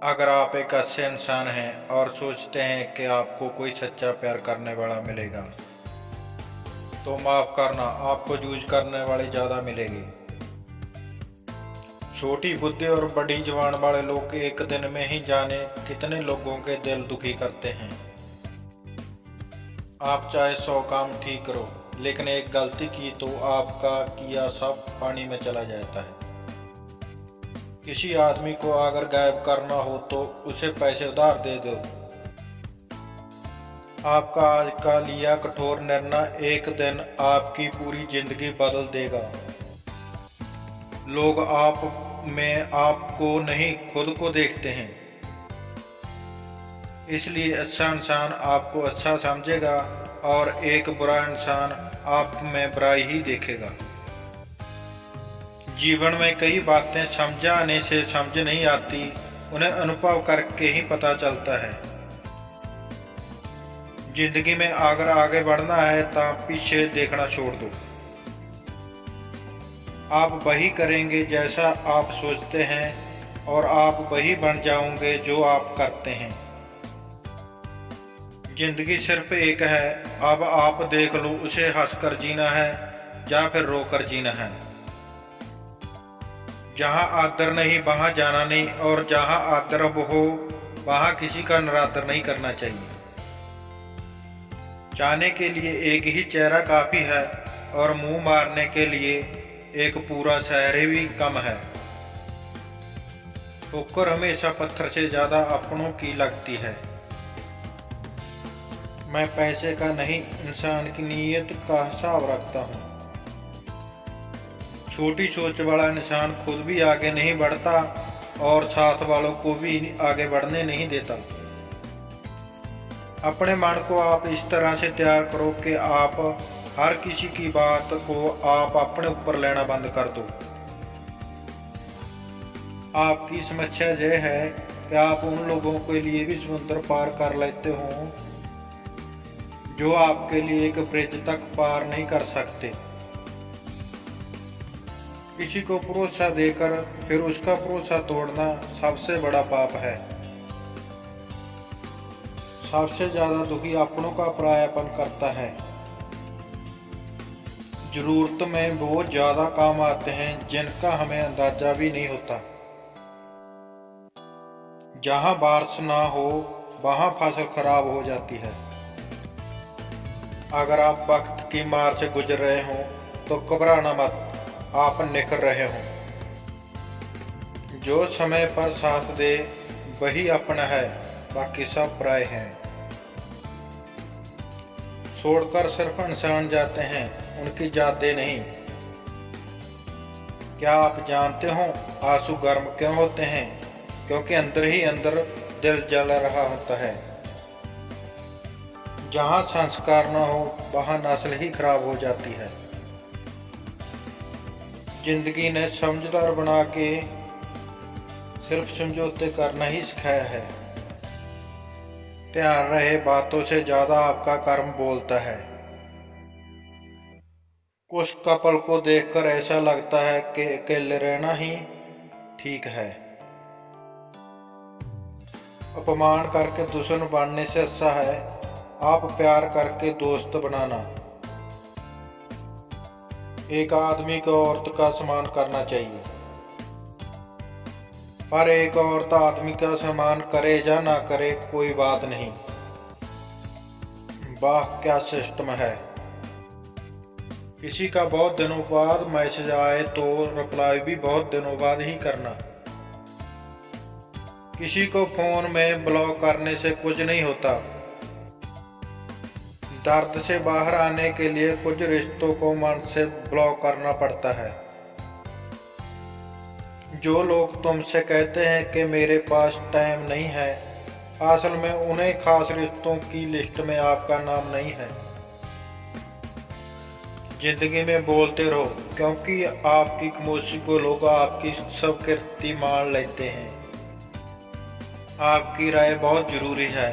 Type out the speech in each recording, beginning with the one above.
अगर आप एक अच्छे इंसान हैं और सोचते हैं कि आपको कोई सच्चा प्यार करने वाला मिलेगा, तो माफ़ करना, आपको जूझ करने वाले ज़्यादा मिलेंगे। छोटी बुद्धि और बड़ी जुबान वाले लोग एक दिन में ही जाने कितने लोगों के दिल दुखी करते हैं। आप चाहे 100 काम ठीक करो, लेकिन एक गलती की तो आपका किया सब पानी में चला जाता है। किसी आदमी को अगर गायब करना हो तो उसे पैसे उधार दे दो। आपका आज का लिया कठोर निर्णय एक दिन आपकी पूरी जिंदगी बदल देगा। लोग आप में आपको नहीं, खुद को देखते हैं। इसलिए अच्छा इंसान आपको अच्छा समझेगा और एक बुरा इंसान आप में बुराई ही देखेगा। जीवन में कई बातें समझाने से समझ नहीं आती, उन्हें अनुभव करके ही पता चलता है। जिंदगी में अगर आगे बढ़ना है तो पीछे देखना छोड़ दो। आप वही करेंगे जैसा आप सोचते हैं और आप वही बन जाओगे जो आप करते हैं। जिंदगी सिर्फ एक है, अब आप देख लो, उसे हंसकर जीना है या फिर रोकर जीना है। जहां आदर नहीं वहां जाना नहीं, और जहां आदर हो वहां किसी का निरादर नहीं करना चाहिए। चाहने के लिए एक ही चेहरा काफी है और मुंह मारने के लिए एक पूरा शहर भी कम है। ठोकर हमेशा पत्थर से ज्यादा अपनों की लगती है। मैं पैसे का नहीं, इंसान की नीयत का हिसाब रखता हूँ। छोटी सोच वाला इंसान खुद भी आगे नहीं बढ़ता और साथ वालों को भी आगे बढ़ने नहीं देता। अपने मन को आप इस तरह से तैयार करो कि आप हर किसी की बात को आप अपने ऊपर लेना बंद कर दो। आपकी समस्या यह है कि आप उन लोगों के लिए भी समुद्र पार कर लेते हो जो आपके लिए एक ब्रिज तक पार नहीं कर सकते। किसी को भरोसा देकर फिर उसका भरोसा तोड़ना सबसे बड़ा पाप है। सबसे ज्यादा दुखी अपनों का परायापन करता है। जरूरत में वो ज्यादा काम आते हैं जिनका हमें अंदाजा भी नहीं होता। जहां बारिश ना हो वहां फसल खराब हो जाती है। अगर आप वक्त की मार से गुजर रहे हो तो घबराना मत, आप निखर रहे हो। जो समय पर साथ दे वही अपना है, बाकी सब पराए हैं। छोड़कर सिर्फ इंसान जाते हैं, उनकी यादें नहीं। क्या आप जानते हो आंसू गर्म क्यों होते हैं? क्योंकि अंदर ही अंदर दिल जल रहा होता है। जहां संस्कार न हो वहां नस्ल ही खराब हो जाती है। जिंदगी ने समझदार बना के सिर्फ समझौते करना ही सिखाया है। ध्यान रहे, बातों से ज्यादा आपका कर्म बोलता है। कुछ कपल को देखकर ऐसा लगता है कि अकेले रहना ही ठीक है। अपमान करके दुश्मन बनने से अच्छा है आप प्यार करके दोस्त बनाना। एक आदमी को औरत का सम्मान करना चाहिए, पर एक औरत आदमी का सम्मान करे या ना करे कोई बात नहीं। वाह क्या सिस्टम है। किसी का बहुत दिनों बाद मैसेज आए तो रिप्लाई भी बहुत दिनों बाद ही करना। किसी को फोन में ब्लॉक करने से कुछ नहीं होता। दर्द से बाहर आने के लिए कुछ रिश्तों को मन से ब्लॉक करना पड़ता है। जो लोग तुमसे कहते हैं कि मेरे पास टाइम नहीं है, असल में उन्हें खास रिश्तों की लिस्ट में आपका नाम नहीं है। जिंदगी में बोलते रहो, क्योंकि आपकी खामोशी को लोग आपकी सब कृति मान लेते हैं। आपकी राय बहुत जरूरी है,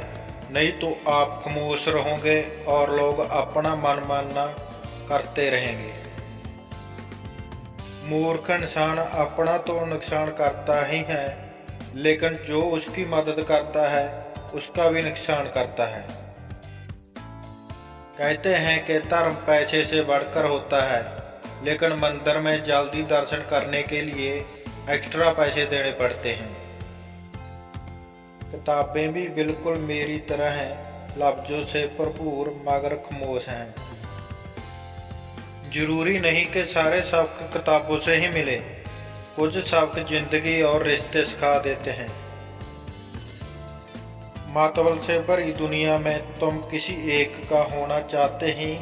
नहीं तो आप खामोश रहोगे और लोग अपना मन मानना करते रहेंगे। मूर्ख इंसान अपना तो नुकसान करता ही है लेकिन जो उसकी मदद करता है उसका भी नुकसान करता है। कहते हैं कि धर्म पैसे से बढ़कर होता है, लेकिन मंदिर में जल्दी दर्शन करने के लिए एक्स्ट्रा पैसे देने पड़ते हैं। किताबें भी बिल्कुल मेरी तरह हैं, लफ्जों से भरपूर मगर खामोश हैं। जरूरी नहीं कि सारे सबक किताबों से ही मिले, कुछ सबक जिंदगी और रिश्ते सिखा देते हैं। मातवल से भरी दुनिया में तुम किसी एक का होना चाहते ही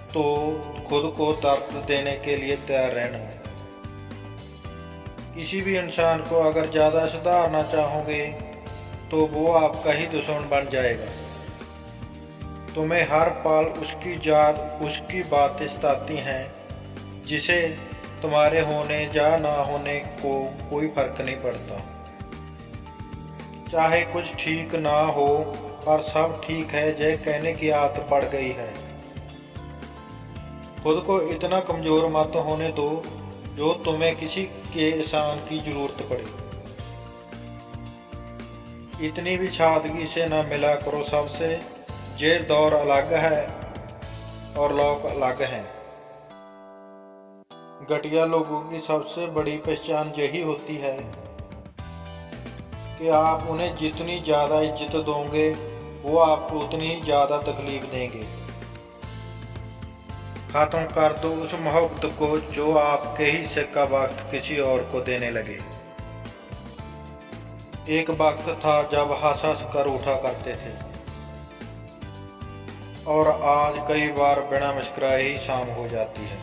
तो खुद को दर्द देने के लिए तैयार रहना। किसी भी इंसान को अगर ज़्यादा सुधारना चाहोगे तो वो आपका ही दुश्मन बन जाएगा। तुम्हें हर पल उसकी याद, उसकी बातें सताती हैं, जिसे तुम्हारे होने या ना होने को कोई फर्क नहीं पड़ता। चाहे कुछ ठीक ना हो पर सब ठीक है ये कहने की आदत पड़ गई है। खुद को इतना कमजोर मत होने दो जो तुम्हें किसी के एहसान की जरूरत पड़े। इतनी भी सादगी से न मिला करो सबसे, ये दौर अलग है और लोग अलग हैं। घटिया लोगों की सबसे बड़ी पहचान यही होती है कि आप उन्हें जितनी ज़्यादा इज्जत दोगे वो आपको उतनी ही ज़्यादा तकलीफ देंगे। ख़त्म कर दो उस मोहब्बत को जो आपके हिस्से का वक्त किसी और को देने लगे। एक वक्त था जब हंस हंस कर उठा करते थे और आज कई बार बिना मुस्कुराए ही शाम हो जाती है।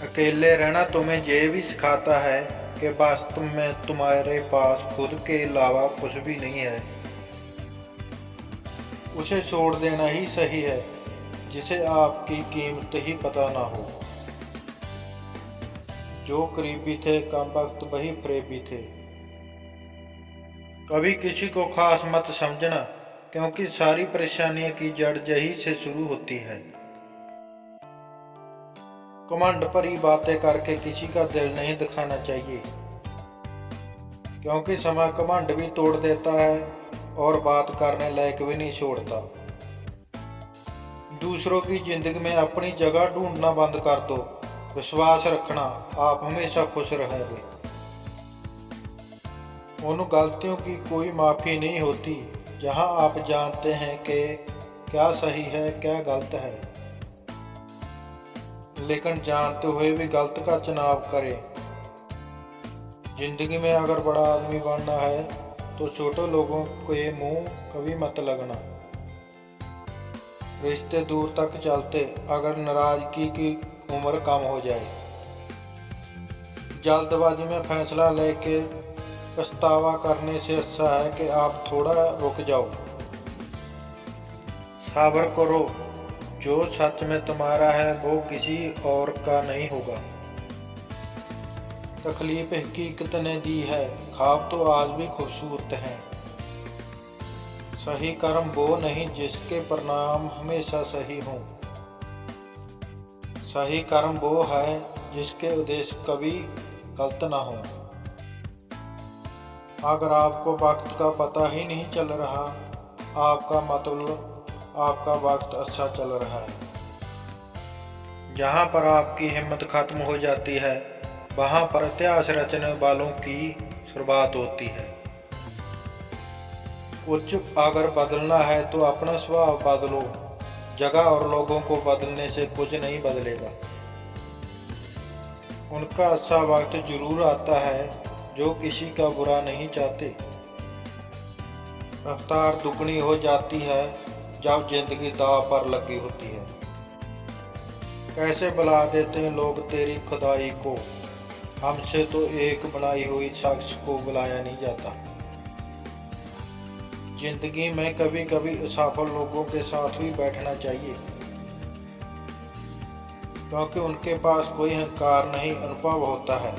अकेले रहना तुम्हें ये भी सिखाता है कि वास्तव में तुम्हारे पास खुद के अलावा कुछ भी नहीं है। उसे छोड़ देना ही सही है जिसे आपकी कीमत ही पता ना हो। जो करीबी थे कम वक्त वही फरेबी थे। कभी किसी को खास मत समझना, क्योंकि सारी परेशानियों की जड़ यही से शुरू होती है। घमंड भरी बातें करके किसी का दिल नहीं दिखाना चाहिए, क्योंकि समय घमंड भी तोड़ देता है और बात करने लायक भी नहीं छोड़ता। दूसरों की जिंदगी में अपनी जगह ढूंढना बंद कर दो। विश्वास रखना, आप हमेशा खुश रहोगे। उन गलतियों की कोई माफ़ी नहीं होती जहां आप जानते हैं कि क्या सही है क्या गलत है, लेकिन जानते हुए भी गलत का चुनाव करें। जिंदगी में अगर बड़ा आदमी बनना है तो छोटे लोगों के मुंह कभी मत लगना। रिश्ते दूर तक चलते अगर नाराजगी की उम्र कम हो जाए। जल्दबाजी में फैसला लेके पछतावा करने से अच्छा है कि आप थोड़ा रुक जाओ। सब्र करो, जो सच में तुम्हारा है वो किसी और का नहीं होगा। तकलीफ हकीकत ने दी है, ख्वाब तो आज भी खूबसूरत हैं। सही कर्म वो नहीं जिसके परिणाम हमेशा सही हों। सही कर्म वो है जिसके उद्देश्य कभी गलत ना हो। अगर आपको वक्त का पता ही नहीं चल रहा, आपका मतलब आपका वक्त अच्छा चल रहा है। जहाँ पर आपकी हिम्मत खत्म हो जाती है वहाँ पर इतिहास रचने वालों की शुरुआत होती है। कुछ अगर बदलना है तो अपना स्वभाव बदलो। जगह और लोगों को बदलने से कुछ नहीं बदलेगा। उनका अच्छा वक्त जरूर आता है जो किसी का बुरा नहीं चाहते। रफ्तार दुगनी हो जाती है जब जिंदगी दांव पर लगी होती है। कैसे बुला देते हैं लोग तेरी खुदाई को, हमसे तो एक बनाई हुई शख्स को बुलाया नहीं जाता। जिंदगी में कभी कभी असफल लोगों के साथ भी बैठना चाहिए, क्योंकि उनके पास कोई अहंकार नहीं, अनुभव होता है।